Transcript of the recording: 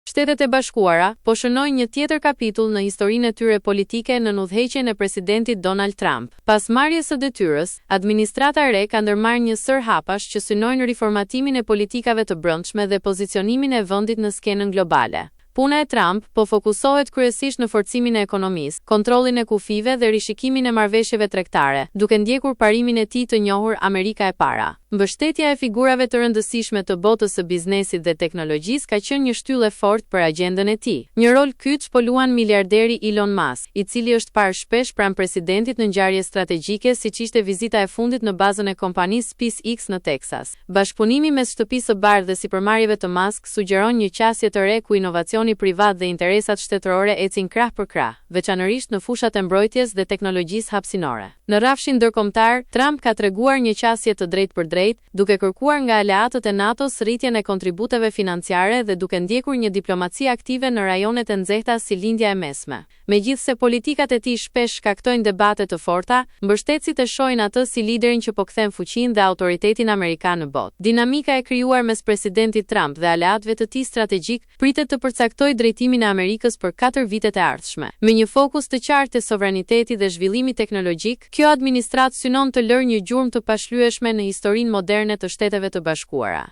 Shtetet e Bashkuara po shënojnë një tjetër kapitull në historinë e tyre politike në udhëheqjen e presidentit Donald Trump. Pas marrjes së detyrës, administrata e re ka ndërmarrë një sër hapash që synojnë riformatimin e politikave të brendshme dhe pozicionimin e vendit në skenën globale. Puna e Trump po fokusohet kryesisht në forcimin e ekonomisë, kontrollin e kufive dhe rishikimin e marrëveshjeve tregtare, duke ndjekur parimin e tij të njohur Amerika e para. Mbështetja e figurave të rëndësishme të botës së biznesit dhe teknologjisë ka qenë një shtyllë e fortë për agjendën e tij. Një rol kyç po luan miliarderi Elon Musk, i cili është parë shpesh pranë presidentit në ngjarje strategjike siç ishte vizita e fundit në bazën e kompanisë SpaceX në Texas. Bashkëpunimi mes shtëpisë së bardhë dhe sipërmarrjeve të Musk sugjeron një qasje të re ku inovacioni privat dhe interesat shtetërore ecin krah për krah, veçanërisht në fushat e mbrojtjes dhe teknologjisë hapësinore. Në rrafshin ndërkombëtar, Trump ka treguar një qasje të drejtë për drejtë, duke kërkuar nga aleatët e NATO-s rritjen e kontributeve financiare dhe duke ndjekur një diplomaci aktive në rajonet e nxehta si Lindja e Mesme. Megjithse politikat e tij shpesh shkaktojnë debate të forta, mbështetësit e shohin atë si liderin që po kthen fuqinë dhe autoritetin amerikan në botë. Dinamika e krijuar mes presidentit Trump dhe aleatëve të tij strategjik pritet të përcaktojë drejtimin e Amerikës për 4 vitet e ardhshme. Me një fokus të qartë te sovraniteti dhe zhvillimi teknologjik, kjo administratë synon të lërë një gjurmë të pashlyeshme në historinë moderne të Shteteve të Bashkuara.